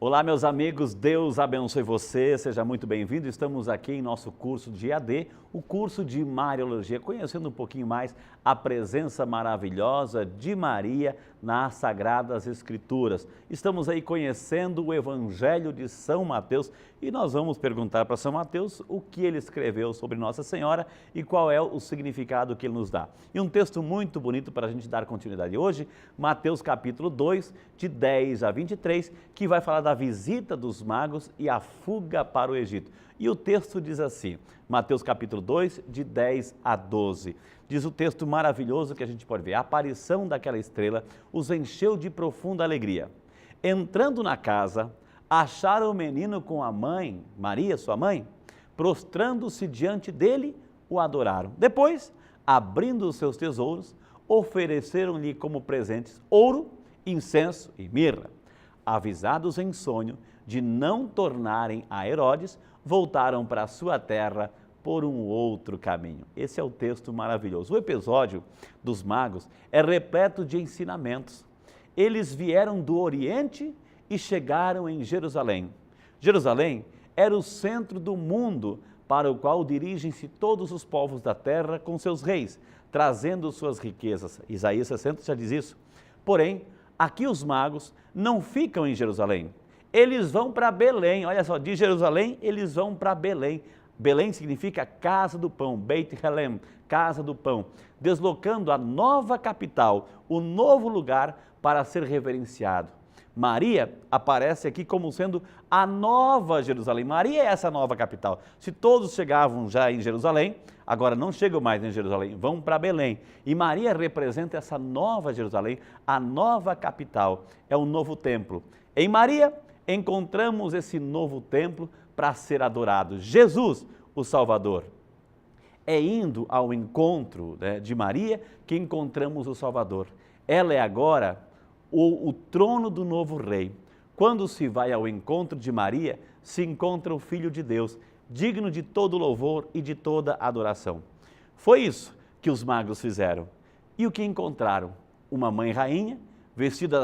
Olá, meus amigos, Deus abençoe você, seja muito bem-vindo. Estamos aqui em nosso curso de EAD, o curso de Mariologia, conhecendo um pouquinho mais a presença maravilhosa de Maria nas Sagradas Escrituras. Estamos aí conhecendo o Evangelho de São Mateus e nós vamos perguntar para São Mateus o que ele escreveu sobre Nossa Senhora e qual é o significado que ele nos dá. E um texto muito bonito para a gente dar continuidade hoje, Mateus capítulo 2, de 10 a 23, que vai falar da visita dos magos e a fuga para o Egito. E o texto diz assim, Mateus capítulo 2, de 10 a 12. Diz o texto maravilhoso que a gente pode ver, a aparição daquela estrela os encheu de profunda alegria. Entrando na casa, acharam o menino com a mãe, Maria, sua mãe, prostrando-se diante dele, o adoraram. Depois, abrindo os seus tesouros, ofereceram-lhe como presentes ouro, incenso e mirra. Avisados em sonho de não tornarem a Herodes, voltaram para a sua terra por um outro caminho. Esse é o texto maravilhoso. O episódio dos magos é repleto de ensinamentos. Eles vieram do Oriente e chegaram em Jerusalém. Jerusalém era o centro do mundo para o qual dirigem-se todos os povos da terra com seus reis, trazendo suas riquezas. Isaías 60 já diz isso. Porém, aqui os magos não ficam em Jerusalém, eles vão para Belém, olha só, de Jerusalém eles vão para Belém. Belém significa casa do pão, Beit Helem, casa do pão, deslocando a nova capital, o novo lugar para ser reverenciado. Maria aparece aqui como sendo a nova Jerusalém. Maria é essa nova capital. Se todos chegavam já em Jerusalém, agora não chegam mais em Jerusalém, vão para Belém. E Maria representa essa nova Jerusalém, a nova capital, é o novo templo. Em Maria encontramos esse novo templo para ser adorado. Jesus, o Salvador. É indo ao encontro de Maria que encontramos o Salvador. Ela é agora o trono do novo rei. Quando se vai ao encontro de Maria, se encontra o Filho de Deus, digno de todo louvor e de toda adoração. Foi isso que os magos fizeram. E o que encontraram? Uma mãe rainha, vestida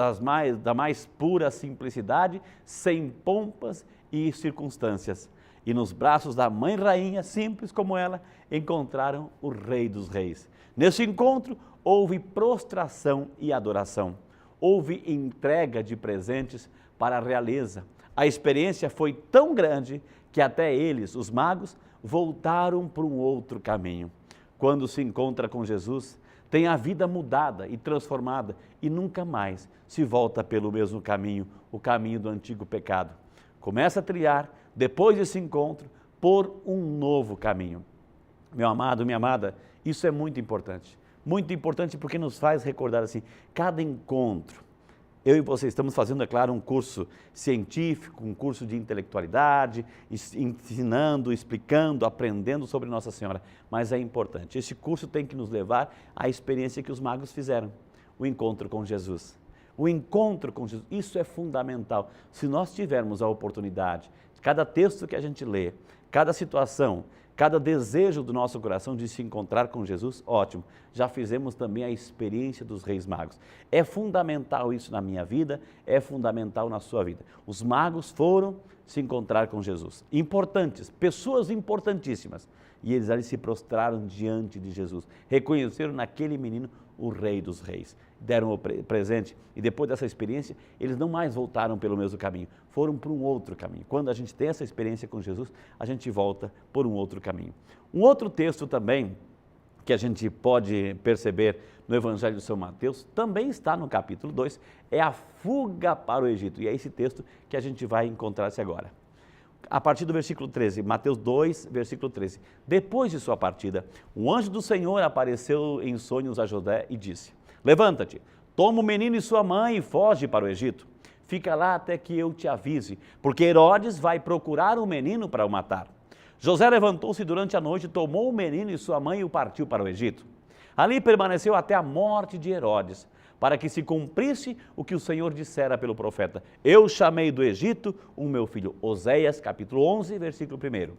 da mais pura simplicidade, sem pompas e circunstâncias. E nos braços da mãe rainha, simples como ela, encontraram o Rei dos Reis. Nesse encontro, houve prostração e adoração. Houve entrega de presentes para a realeza. A experiência foi tão grande que até eles, os magos, voltaram para um outro caminho. Quando se encontra com Jesus, tem a vida mudada e transformada e nunca mais se volta pelo mesmo caminho, o caminho do antigo pecado. Começa a trilhar, depois desse encontro, por um novo caminho. Meu amado, minha amada, isso é muito importante. Muito importante porque nos faz recordar assim, cada encontro. Eu e você estamos fazendo, é claro, um curso científico, um curso de intelectualidade, ensinando, explicando, aprendendo sobre Nossa Senhora. Mas é importante, esse curso tem que nos levar à experiência que os magos fizeram, o encontro com Jesus. O encontro com Jesus, isso é fundamental. Se nós tivermos a oportunidade, cada texto que a gente lê, cada situação, cada desejo do nosso coração de se encontrar com Jesus, ótimo. Já fizemos também a experiência dos Reis Magos. É fundamental isso na minha vida, é fundamental na sua vida. Os magos foram se encontrar com Jesus. Importantes, pessoas importantíssimas. E eles ali se prostraram diante de Jesus. Reconheceram naquele menino o Rei dos Reis. Deram o presente e depois dessa experiência, eles não mais voltaram pelo mesmo caminho, foram para um outro caminho. Quando a gente tem essa experiência com Jesus, a gente volta por um outro caminho. Um outro texto também, que a gente pode perceber no Evangelho de São Mateus, também está no capítulo 2, é a fuga para o Egito. E é esse texto que a gente vai encontrar-se agora. A partir do versículo 13, Mateus 2, versículo 13. Depois de sua partida, um anjo do Senhor apareceu em sonhos a José e disse: levanta-te, toma o menino e sua mãe e foge para o Egito. Fica lá até que eu te avise, porque Herodes vai procurar o menino para o matar. José levantou-se durante a noite, tomou o menino e sua mãe e o partiu para o Egito. Ali permaneceu até a morte de Herodes, para que se cumprisse o que o Senhor dissera pelo profeta: eu chamei do Egito o meu filho. Oséias, capítulo 11, versículo 1.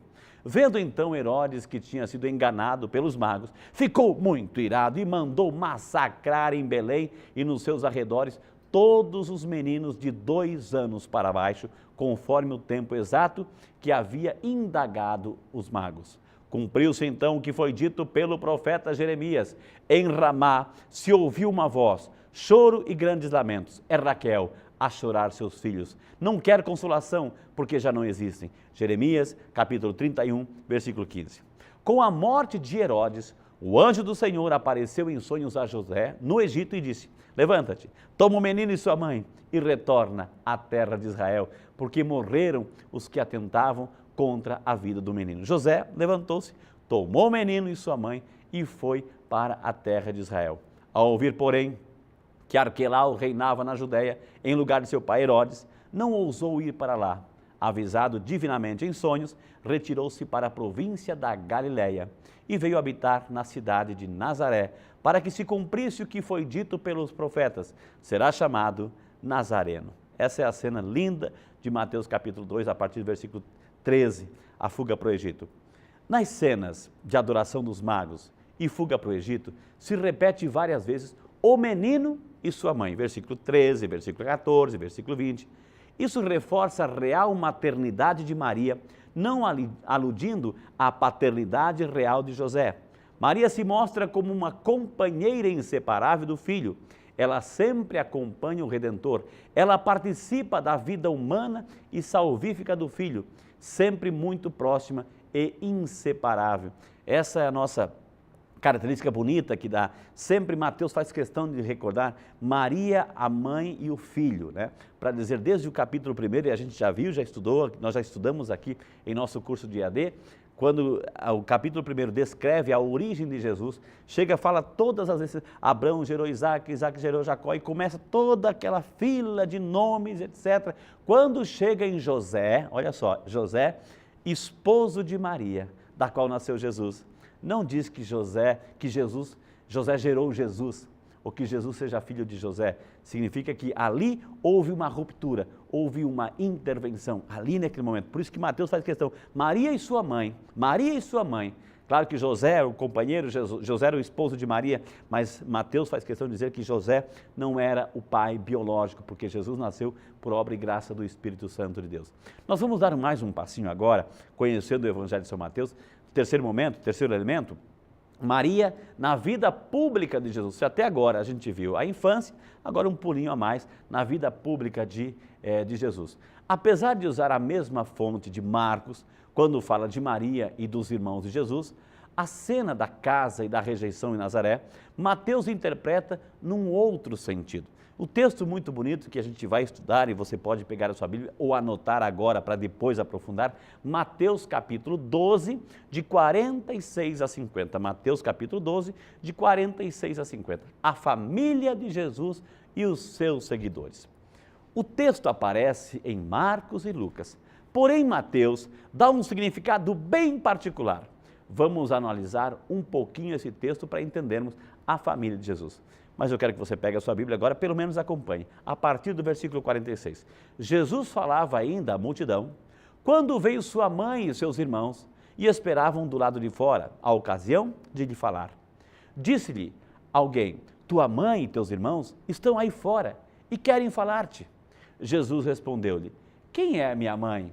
Vendo então Herodes que tinha sido enganado pelos magos, ficou muito irado e mandou massacrar em Belém e nos seus arredores todos os meninos de 2 anos para baixo, conforme o tempo exato que havia indagado os magos. Cumpriu-se então o que foi dito pelo profeta Jeremias. Em Ramá se ouviu uma voz, choro e grandes lamentos. É Raquel a chorar seus filhos. Não quer consolação, porque já não existem. Jeremias, capítulo 31, versículo 15. Com a morte de Herodes, o anjo do Senhor apareceu em sonhos a José, no Egito, e disse: levanta-te, toma o menino e sua mãe e retorna à terra de Israel, porque morreram os que atentavam contra a vida do menino. José levantou-se, tomou o menino e sua mãe e foi para a terra de Israel. Ao ouvir, porém, que Arquelau reinava na Judéia, em lugar de seu pai Herodes, não ousou ir para lá. Avisado divinamente em sonhos, retirou-se para a província da Galiléia e veio habitar na cidade de Nazaré, para que se cumprisse o que foi dito pelos profetas: será chamado Nazareno. Essa é a cena linda de Mateus capítulo 2, a partir do versículo 13, a fuga para o Egito. Nas cenas de adoração dos magos e fuga para o Egito, se repete várias vezes o menino e sua mãe, versículo 13, versículo 14, versículo 20. Isso reforça a real maternidade de Maria, não aludindo à paternidade real de José. Maria se mostra como uma companheira inseparável do Filho. Ela sempre acompanha o Redentor. Ela participa da vida humana e salvífica do Filho, sempre muito próxima e inseparável. Essa é a nossa característica bonita que dá. Sempre Mateus faz questão de recordar Maria, a mãe e o filho, né? Para dizer, desde o capítulo 1, e a gente já viu, já estudou, nós já estudamos aqui em nosso curso de EAD, quando o capítulo 1 descreve a origem de Jesus, chega, fala todas as vezes, Abraão gerou Isaac, Isaac gerou Jacó, e começa toda aquela fila de nomes, etc. Quando chega em José, olha só, José, esposo de Maria, da qual nasceu Jesus, não diz que José gerou Jesus, ou que Jesus seja filho de José. Significa que ali houve uma ruptura, houve uma intervenção, ali naquele momento. Por isso que Mateus faz questão, Maria e sua mãe. Claro que José era o companheiro, José era o esposo de Maria, mas Mateus faz questão de dizer que José não era o pai biológico, porque Jesus nasceu por obra e graça do Espírito Santo de Deus. Nós vamos dar mais um passinho agora, conhecendo o Evangelho de São Mateus. Terceiro elemento, Maria na vida pública de Jesus. Se até agora a gente viu a infância, agora um pulinho a mais na vida pública de Jesus. Apesar de usar a mesma fonte de Marcos, quando fala de Maria e dos irmãos de Jesus, a cena da casa e da rejeição em Nazaré, Mateus interpreta num outro sentido. O texto muito bonito que a gente vai estudar, e você pode pegar a sua Bíblia ou anotar agora para depois aprofundar, Mateus capítulo 12, de 46 a 50. Mateus capítulo 12, de 46 a 50. A família de Jesus e os seus seguidores. O texto aparece em Marcos e Lucas, porém Mateus dá um significado bem particular. Vamos analisar um pouquinho esse texto para entendermos a família de Jesus. Mas eu quero que você pegue a sua Bíblia agora, pelo menos acompanhe, a partir do versículo 46. Jesus falava ainda à multidão, quando veio sua mãe e seus irmãos e esperavam do lado de fora, a ocasião de lhe falar. Disse-lhe alguém, tua mãe e teus irmãos estão aí fora e querem falar-te. Jesus respondeu-lhe, quem é minha mãe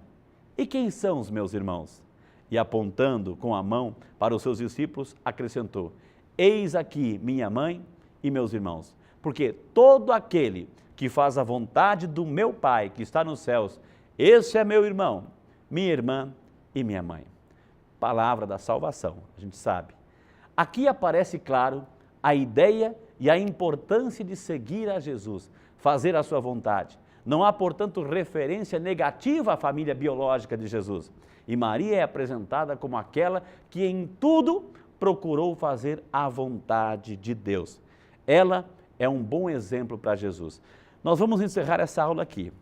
e quem são os meus irmãos? E apontando com a mão para os seus discípulos, acrescentou, eis aqui minha mãe e meus irmãos, porque todo aquele que faz a vontade do meu Pai que está nos céus, esse é meu irmão, minha irmã e minha mãe. Palavra da salvação, a gente sabe. Aqui aparece claro a ideia e a importância de seguir a Jesus, fazer a sua vontade. Não há, portanto, referência negativa à família biológica de Jesus. E Maria é apresentada como aquela que em tudo procurou fazer a vontade de Deus. Ela é um bom exemplo para Jesus. Nós vamos encerrar essa aula aqui.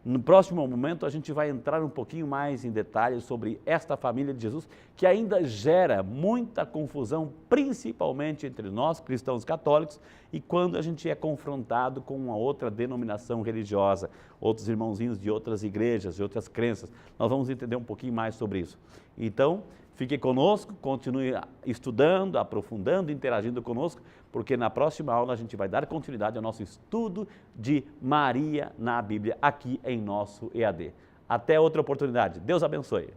No próximo momento a gente vai entrar um pouquinho mais em detalhes sobre esta família de Jesus, que ainda gera muita confusão, principalmente entre nós cristãos católicos e quando a gente é confrontado com uma outra denominação religiosa, outros irmãozinhos de outras igrejas, de outras crenças. Nós vamos entender um pouquinho mais sobre isso. Então, fique conosco, continue estudando, aprofundando, interagindo conosco, porque na próxima aula a gente vai dar continuidade ao nosso estudo de Maria na Bíblia, aqui em nosso EAD. Até outra oportunidade. Deus abençoe.